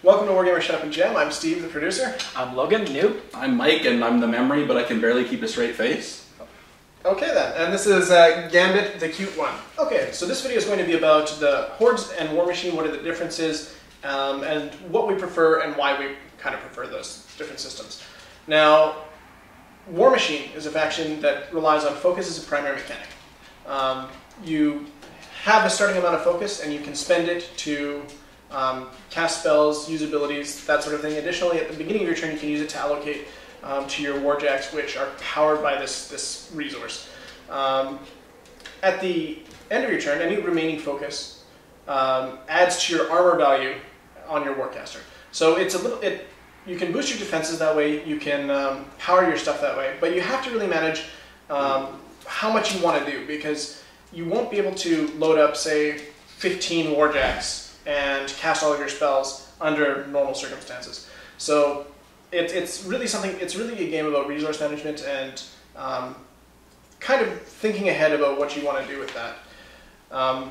Welcome to Wargamer Shut Up and Jam. I'm Steve, the producer. I'm Logan, the noob. I'm Mike, and I'm the memory, but I can barely keep a straight face. Okay then, and this is Gambit, the cute one. Okay, so this video is going to be about the Hordes and Warmachine, what are the differences, and what we prefer and why we kind of prefer those different systems. Now, Warmachine is a faction that relies on focus as a primary mechanic. You have a starting amount of focus, and you can spend it to cast spells, use abilities, that sort of thing. Additionally, at the beginning of your turn, you can use it to allocate to your warjacks, which are powered by this resource. At the end of your turn, any remaining focus adds to your armor value on your warcaster. So it's you can boost your defenses that way, you can power your stuff that way, but you have to really manage how much you want to do, because you won't be able to load up, say, 15 warjacks and cast all of your spells under normal circumstances. So it's really a game about resource management and kind of thinking ahead about what you want to do with that.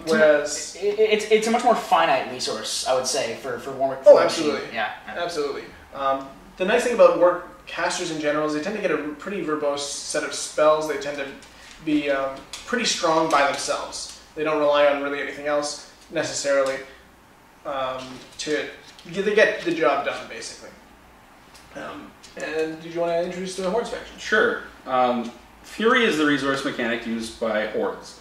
Whereas it's a much more finite resource, I would say, for Warmachine. Oh, absolutely. Yeah. Absolutely. The nice thing about warcasters in general is they tend to get a pretty verbose set of spells. They tend to be pretty strong by themselves. They don't rely on really anything else necessarily. They get the job done, basically. And did you want to introduce the Hordes faction? Sure. Fury is the resource mechanic used by Hordes,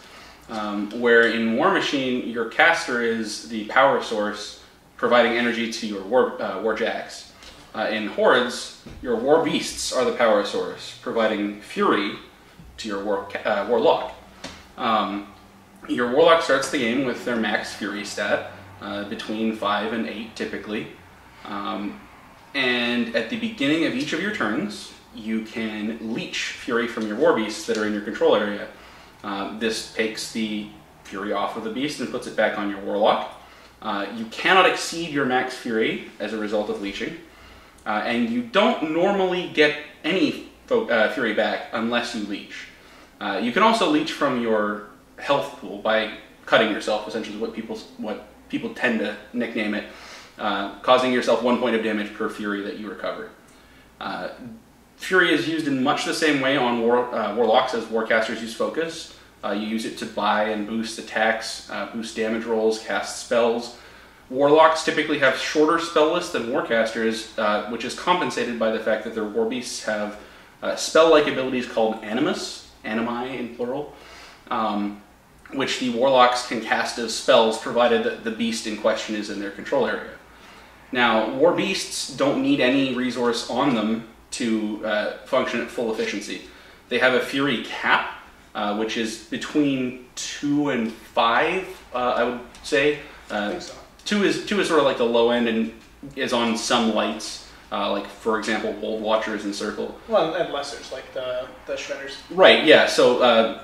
where in Warmachine, your caster is the power source providing energy to your warjacks. In Hordes, your war beasts are the power source providing fury to your warlock. Your warlock starts the game with their max fury stat, between 5 and 8 typically. And at the beginning of each of your turns, you can leech fury from your war beasts that are in your control area. This takes the fury off of the beast and puts it back on your warlock. You cannot exceed your max fury as a result of leeching, and you don't normally get any fury back unless you leech. You can also leech from your health pool by cutting yourself, essentially what people tend to nickname it, causing yourself 1 point of damage per fury that you recover. Fury is used in much the same way on warlocks as warcasters use focus. You use it to buy and boost attacks, boost damage rolls, cast spells. Warlocks typically have shorter spell lists than warcasters, which is compensated by the fact that their war beasts have spell-like abilities called animus, animi in plural, which the warlocks can cast as spells provided that the beast in question is in their control area. Now, war beasts don't need any resource on them to function at full efficiency. They have a fury cap, which is between 2 and 5, I would say. I think so. 2 is sort of like the low end and is on some lights, like, for example, Wold Watchers and Circle. Well, and lessers, like the Shredders. Right, yeah, so...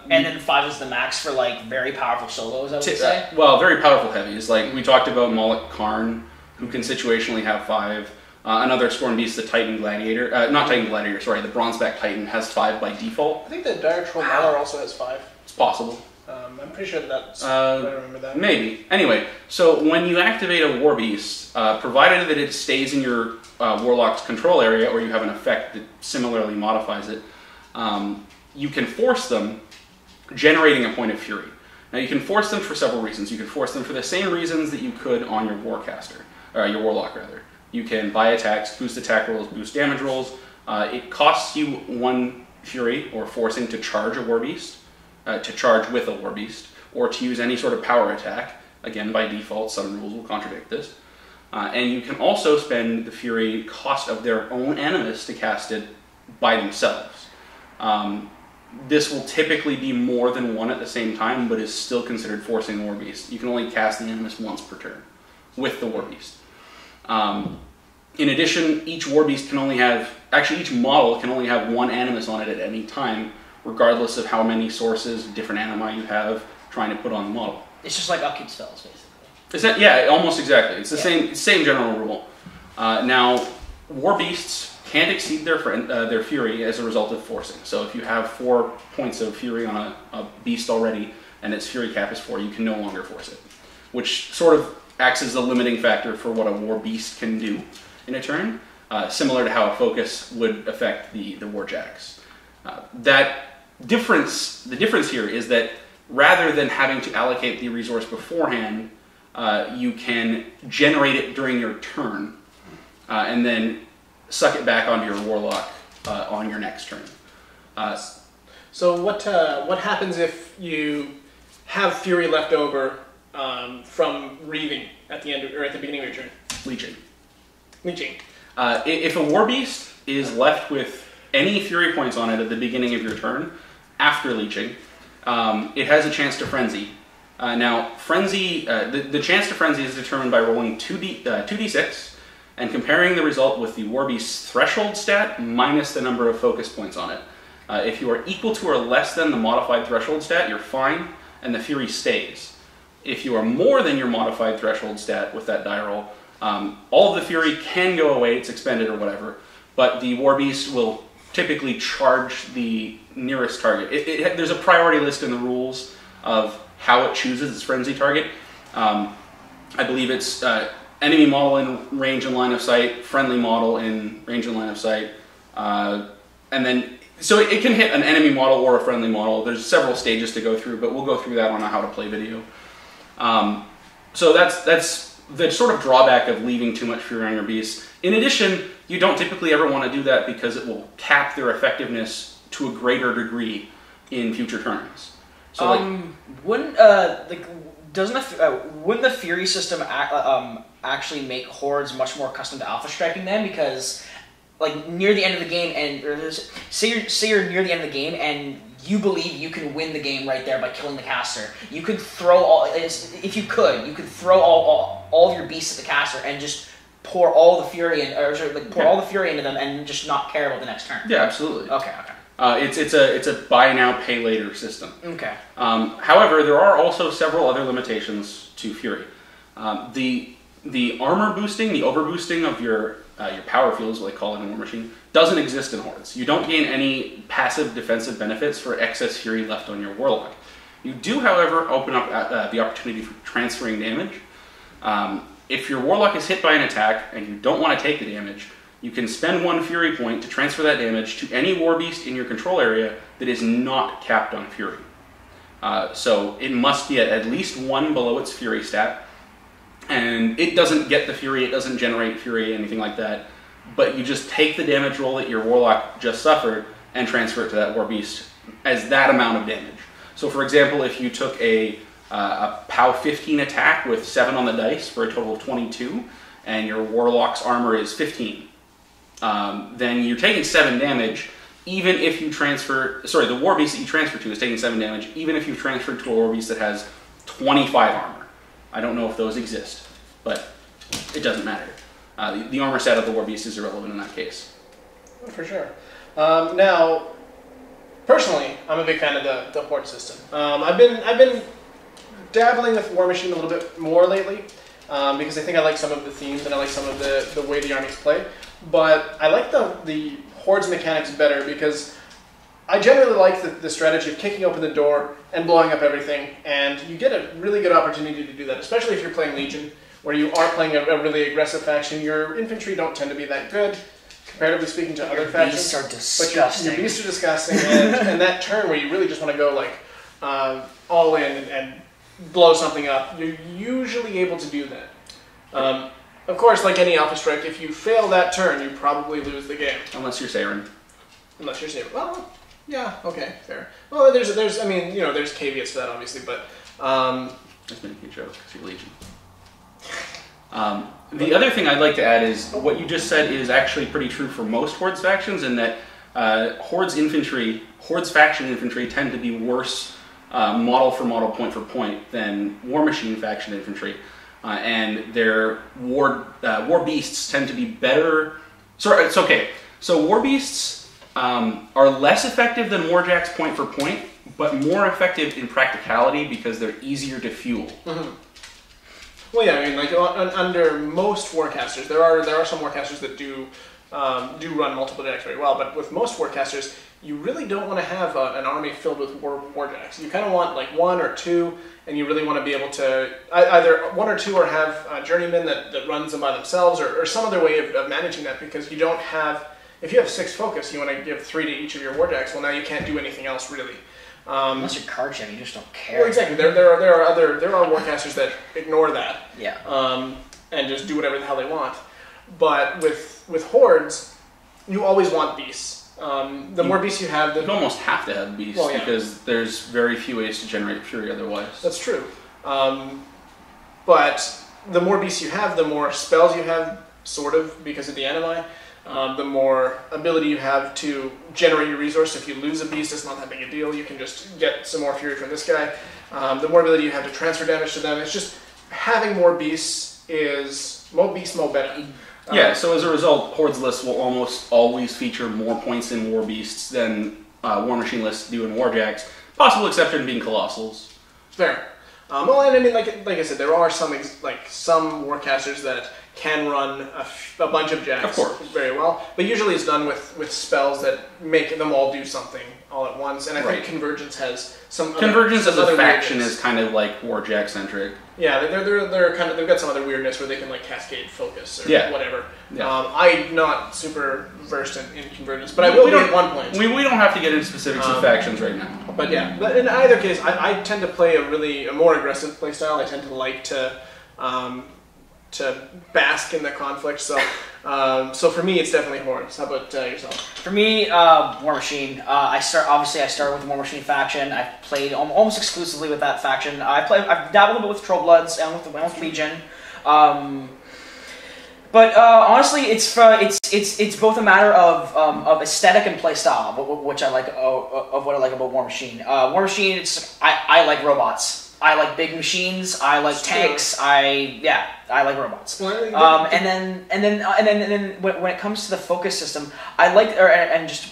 and then 5 is the max for, like, very powerful solos, I would say? Well, very powerful heavies. Like, we talked about Moloch Karn, who can situationally have 5. Another Scorn Beast, the Titan Gladiator... not Titan Gladiator, sorry, the Bronzeback Titan has 5 by default. I think the Dire Troll Mauler also has 5. It's possible. I'm pretty sure that's... I remember that. Maybe. Anyway, so when you activate a War Beast, provided that it stays in your Warlock's control area, or you have an effect that similarly modifies it, you can force them, generating a point of fury. Now, you can force them for several reasons. You can force them for the same reasons that you could on your Warcaster, or your Warlock, rather. You can buy attacks, boost attack rolls, boost damage rolls. It costs you 1 fury, or forcing to charge a War Beast, to charge with a War Beast, or to use any sort of power attack. Again, by default, some rules will contradict this. And you can also spend the fury cost of their own animus to cast it by themselves. This will typically be more than 1 at the same time, but is still considered forcing the War Beast. You can only cast the animus once per turn with the War Beast. In addition, each War Beast can only have... Actually, each model can only have 1 animus on it at any time, regardless of how many sources, different animi you have trying to put on the model. It's just like upkeep spells, basically. Yeah, almost exactly. It's the same general rule. Now, War Beasts can't exceed their fury as a result of forcing. So if you have 4 points of fury on a beast already, and its fury cap is 4, you can no longer force it. Which sort of acts as a limiting factor for what a war beast can do in a turn, similar to how a focus would affect the warjacks. The difference here is that rather than having to allocate the resource beforehand, you can generate it during your turn, and then suck it back onto your warlock on your next turn. So what happens if you have fury left over from reaving at the end or at the beginning of your turn? Leeching. Leeching. If a war beast is left with any fury points on it at the beginning of your turn, after leeching, it has a chance to frenzy. Now, frenzy, the chance to frenzy is determined by rolling 2d6 and comparing the result with the war beast's threshold stat minus the number of focus points on it. If you are equal to or less than the modified threshold stat, you're fine, and the fury stays. If you are more than your modified threshold stat with that die roll, all of the fury can go away, it's expended or whatever, but the war beast will typically charge the nearest target. There's a priority list in the rules of how it chooses its frenzy target. I believe it's enemy model in range and line of sight, friendly model in range and line of sight, and then so it can hit an enemy model or a friendly model. There's several stages to go through, but we'll go through that on a how to play video. So that's the sort of drawback of leaving too much fury on your beasts. In addition, you don't typically ever want to do that because it will cap their effectiveness to a greater degree in future turns. So wouldn't the fury system actually make hordes much more accustomed to alpha striking then? Because like near the end of the game, and say you're near the end of the game and you believe you can win the game right there by killing the caster, you could throw all of your beasts at the caster and just pour all the fury in, all the fury into them and just not care about the next turn. Yeah, absolutely. Okay. It's a buy now, pay later system. Okay. However, there are also several other limitations to fury. The armor boosting, the overboosting of your power field, is what they call it in Warmachine, doesn't exist in Hordes. You don't gain any passive defensive benefits for excess fury left on your warlock. You do, however, open up the opportunity for transferring damage. If your warlock is hit by an attack and you don't want to take the damage, you can spend 1 fury point to transfer that damage to any war beast in your control area that is not capped on fury. So it must be at least 1 below its fury stat, and it doesn't get the fury, it doesn't generate fury, anything like that, but you just take the damage roll that your warlock just suffered and transfer it to that war beast as that amount of damage. So for example, if you took a POW 15 attack with 7 on the dice for a total of 22, and your warlock's armor is 15, then you're taking 7 damage, even if you transfer, sorry, the war beast that you transfer to is taking 7 damage, even if you've transferred to a war beast that has 25 armor. I don't know if those exist, but it doesn't matter. The armor stat of the war beast is irrelevant in that case. For sure. Now, personally, I'm a big fan of the horde system. I've been dabbling with Warmachine a little bit more lately, because I think I like some of the themes and I like some of the way the armies play. But I like the hordes mechanics better because I generally like the strategy of kicking open the door and blowing up everything, and you get a really good opportunity to do that, especially if you're playing Legion, where you are playing a really aggressive faction. Your infantry don't tend to be that good, comparatively speaking to other factions. Beasts are disgusting. But your beasts are disgusting, and that turn where you really just want to go like all in and blow something up, you're usually able to do that. Of course, like any Alpha Strike, if you fail that turn, you probably lose the game. Unless you're Saren. Unless you're Saren. Well, yeah, okay, fair. Well, there's I mean, there's caveats to that, obviously, but That's been a huge joke, because you're Legion. The other thing I'd like to add is what you just said is actually pretty true for most Hordes factions, in that Hordes faction infantry tend to be worse model for model, point for point, than Warmachine faction infantry. And their war beasts tend to be better. Sorry, it's okay. So war beasts are less effective than warjacks point for point, but more effective in practicality because they're easier to fuel. Mm-hmm. Well, yeah, I mean, like under most warcasters, there are some warcasters that do run multiple decks very well, but with most warcasters, you really don't want to have an army filled with warjacks. You kind of want like 1 or 2, and you really want to be able to either 1 or 2 or have a journeyman that runs them by themselves, or some other way of managing that, because you don't have, if you have 6 focus, you want to give 3 to each of your warjacks. Well, now you can't do anything else really. Unless you're card checking, you just don't care. Well, exactly. There are warcasters that ignore that. Yeah. And just do whatever the hell they want. But with hordes, you always want beasts. The more beasts you have, you almost have to have beasts, because there's very few ways to generate fury otherwise. That's true. But the more beasts you have, the more spells you have, sort of, because of the animi. The more ability you have to generate your resource. If you lose a beast, it's not that big a deal. You can just get some more fury from this guy. The more ability you have to transfer damage to them. It's just having more beasts is more beasts, more better. Yeah, so as a result, Hordes lists will almost always feature more points in War Beasts than War Machine lists do in Warjacks. Possible exception being Colossals. Fair. Well, and I mean, like I said, there are some warcasters that can run a bunch of jacks very well, but usually it's done with spells that make them all do something all at once. And I think Convergence has some. Convergence as a faction is kind of like Warjack centric. Yeah, they're kind of, they've got some other weirdness where they can like cascade focus or whatever. Yeah. I'm not super versed in Convergence, but I will be at one point. We don't have to get into specifics of factions right now. But yeah, but in either case, I tend to play a more aggressive playstyle. I tend to like to bask in the conflict. So so for me, it's definitely Hordes. How about yourself? For me, War Machine. I started with the War Machine faction. I've played almost exclusively with that faction. I've dabbled a bit with Trollbloods and with Legion. But honestly, it's both a matter of aesthetic and playstyle, which I like of what I like about War Machine. War Machine, I like robots. I like big machines. I like tanks. I like robots. And then when it comes to the focus system, I like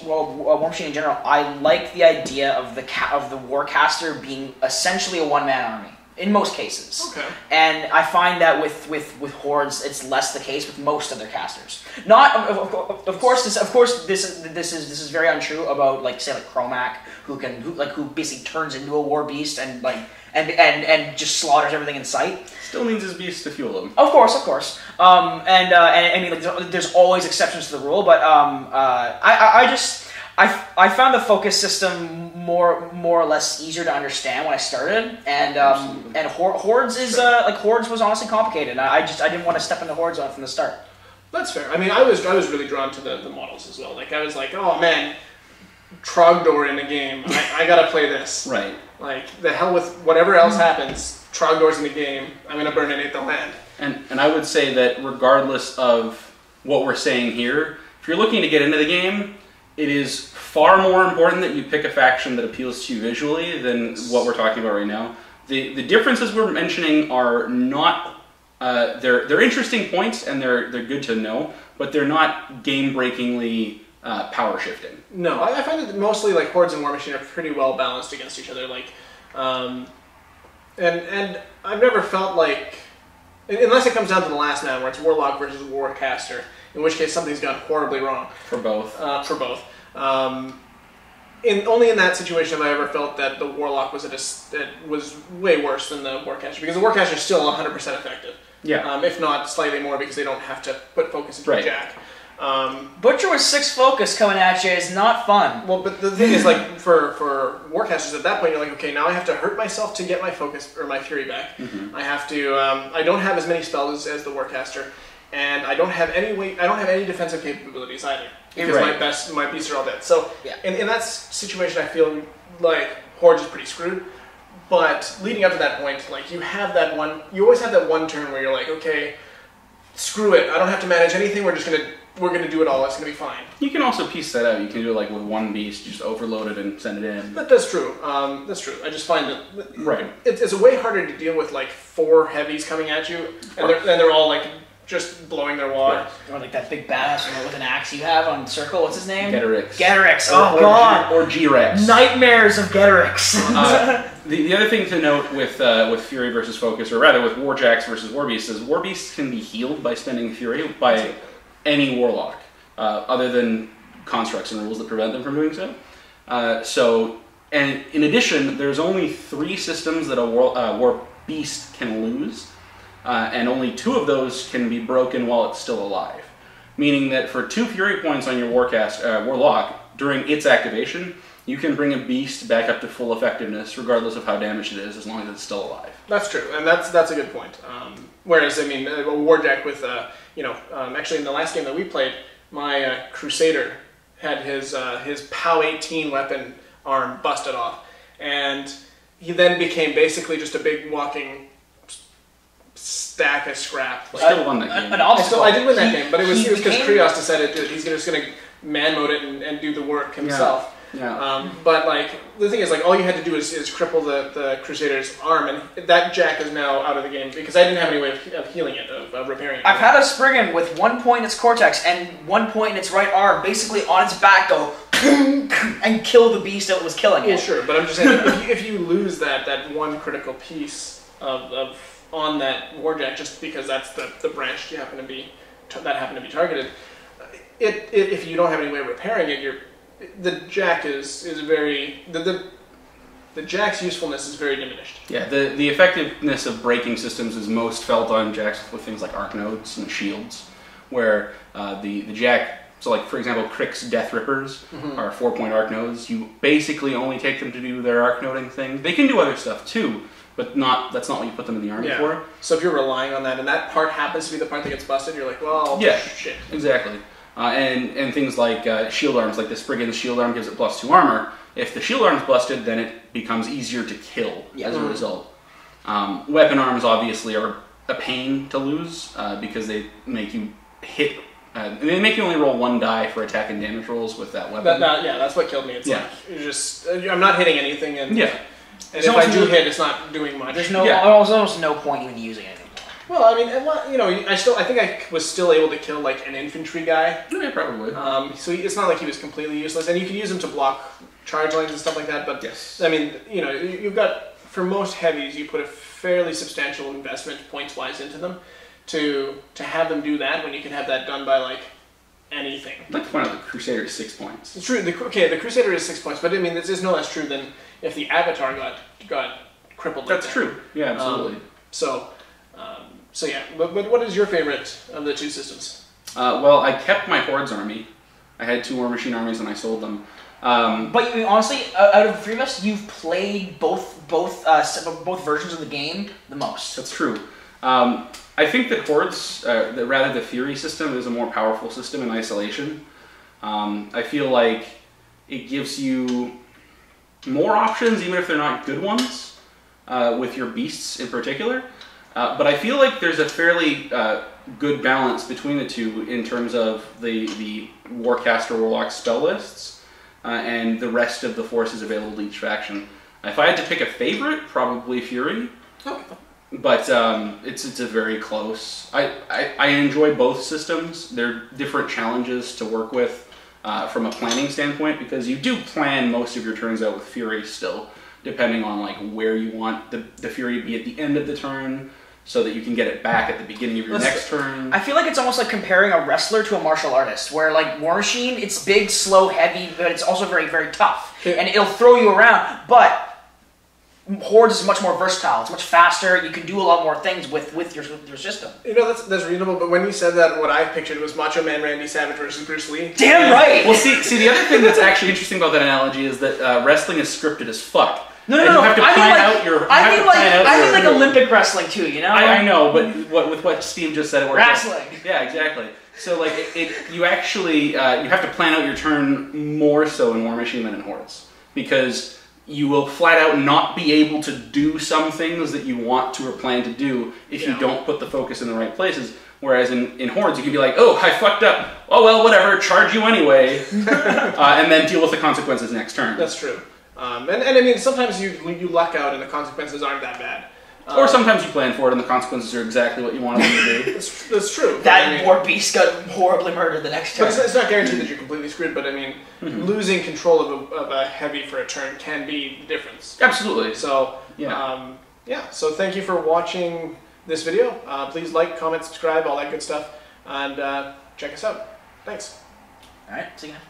War Machine in general. I like the idea of the warcaster being essentially a one-man army in most cases. Okay. And I find that with Hordes, it's less the case with most other casters. Not of course this is very untrue about like Chromac, who basically turns into a war beast and and just slaughters everything in sight. Still needs his beasts to fuel them. Of course. And I mean, like, there's always exceptions to the rule, but I found the focus system more or less easier to understand when I started, and Hordes is Hordes was honestly complicated. I didn't want to step into Hordes from the start. That's fair. I mean, I was really drawn to the models as well. Like I was like, oh man, Trogdor in the game. I gotta play this. Right. Like, the hell with whatever else happens, Trogdor's in the game, I'm going to burninate the land. And I would say that regardless of what we're saying here, if you're looking to get into the game, it is far more important that you pick a faction that appeals to you visually than what we're talking about right now. The differences we're mentioning are not... they're interesting points, and they're good to know, but they're not game-breakingly... power shifting. No, I find that mostly like Hordes and War Machine are pretty well balanced against each other. Like, and I've never felt like, unless it comes down to the last man, where it's Warlock versus Warcaster, in which case something's gone horribly wrong. For both. Only in that situation have I ever felt that the Warlock was was way worse than the Warcaster, because the Warcaster is still 100% effective. Yeah. If not slightly more, because they don't have to put focus into the Jack. Butcher with 6 focus coming at you is not fun. Well, but the thing is, like, for warcasters at that point, you're like, okay, now I have to hurt myself to get my focus or my fury back. Mm-hmm. I have to. I don't have as many spells as the warcaster, and I don't have any defensive capabilities either, because my beasts are all dead. So in that situation, I feel like Hordes is pretty screwed. But leading up to that point, like, you always have that one turn where you're like, okay, screw it, I don't have to manage anything. We're gonna do it all. It's gonna be fine. You can also piece that out. You can do it like with one beast, just overload it and send it in. That's true. That's true. I just find that it's a way harder to deal with like 4 heavies coming at you, and they're all like just blowing their wad. Or like that big badass with an axe you have on Circle. What's his name? Getorix. Oh god. Or G-Rex. Nightmares of Getorix. The other thing to note with Fury versus Focus, or rather with Warjacks versus Warbeasts, is Warbeasts can be healed by spending Fury by any Warlock, other than constructs and rules that prevent them from doing so. And in addition, there's only 3 systems that a war beast can lose, and only 2 of those can be broken while it's still alive. Meaning that for 2 Fury points on your Warlock, during its activation, you can bring a beast back up to full effectiveness, regardless of how damaged it is, as long as it's still alive. That's true, and that's a good point. Whereas, I mean, a Warjack with, actually in the last game that we played, my Crusader had his POW 18 weapon arm busted off, and he then became basically just a big walking stack of scrap. Still won that game. I did win that game, but it was because Krios decided he's just going to man mode it and do the work himself. Yeah. But like the thing is, like all you had to do is cripple the Crusader's arm, and that Jack is now out of the game because I didn't have any way of healing it, of repairing it. I've had a Spriggan with 1 point in its cortex and 1 point in its right arm, basically on its back, go and kill the beast that was killing it. Well, sure, but I'm just saying if you lose that one critical piece of on that Warjack just because that's the branch you happen to be targeted, if you don't have any way of repairing it, the Jack is very the Jack's usefulness is very diminished. Yeah, the effectiveness of breaking systems is most felt on Jacks with things like arc nodes and shields, where the Jack. So, like for example, Crick's Death Rippers are 4-point arc nodes. You basically only take them to do their arc noding thing. They can do other stuff too, but that's not what you put them in the army for. So if you're relying on that, and that part happens to be the part that gets busted, you're like, well, shit. Exactly. And things like shield arms, like the Spriggan's shield arm gives it +2 armor. If the shield arm's busted, then it becomes easier to kill as a result. Weapon arms obviously are a pain to lose because they make you hit. They make you only roll 1 die for attack and damage rolls with that weapon. That's what killed me. It's like you're just I'm not hitting anything, and and if I do hit, it's not doing much. There's almost no point even using it anymore. Well, I mean, I think I was still able to kill like an infantry guy. Yeah, probably. So it's not like he was completely useless, and you can use him to block charge lines and stuff like that. But I mean, you've got for most heavies, you put a fairly substantial investment points-wise into them to have them do that when you can have that done by like anything. I'd like to point out the Crusader is 6 points. It's true. The Crusader is 6 points, but I mean, this is no less true than if the Avatar got crippled. That's true. Yeah, absolutely. So yeah. But what is your favorite of the 2 systems? Well, I kept my Hordes army. I had 2 Warmachine armies and I sold them. But honestly, out of the 3 of us, you've played both versions of the game the most. That's true. I think that Hordes, rather the Fury system, is a more powerful system in isolation. I feel like it gives you more options, even if they're not good ones, with your beasts in particular. But I feel like there's a fairly good balance between the 2 in terms of the Warcaster Warlock spell lists and the rest of the forces available to each faction. If I had to pick a favorite, probably Fury. Okay. But it's a very close. I enjoy both systems. They're different challenges to work with from a planning standpoint because you do plan most of your turns out with Fury still, depending on like where you want the Fury to be at the end of the turn, so that you can get it back at the beginning of your next turn. I feel like it's almost like comparing a wrestler to a martial artist, where like Warmachine, it's big, slow, heavy, but it's also very, very tough, and it'll throw you around, but Hordes is much more versatile. It's much faster. You can do a lot more things with your system. That's reasonable. But when you said that, what I pictured was Macho Man Randy Savage versus Bruce Lee. Damn right. Well, see, the other thing that's actually interesting about that analogy is that wrestling is scripted as fuck. No. You have to plan out your. I mean Olympic wrestling too. You know. I know, but with what Steve just said, it works. Wrestling. Yeah, exactly. So like you actually you have to plan out your turn more so in Warmachine than in Hordes because you will flat out not be able to do some things that you want to or plan to do if you don't put the focus in the right places. Whereas in Hordes, you can be like, oh, I fucked up. Oh, well, whatever, charge you anyway. And then deal with the consequences next turn. That's true. And I mean, sometimes you luck out and the consequences aren't that bad. Or sometimes you plan for it and the consequences are exactly what you wanted them to do. That's true. That war beast got horribly murdered the next turn. But it's not guaranteed that you're completely screwed, but I mean, losing control of a heavy for a turn can be the difference. Absolutely. So, so thank you for watching this video. Please like, comment, subscribe, all that good stuff, and check us out. Thanks. All right, see you again.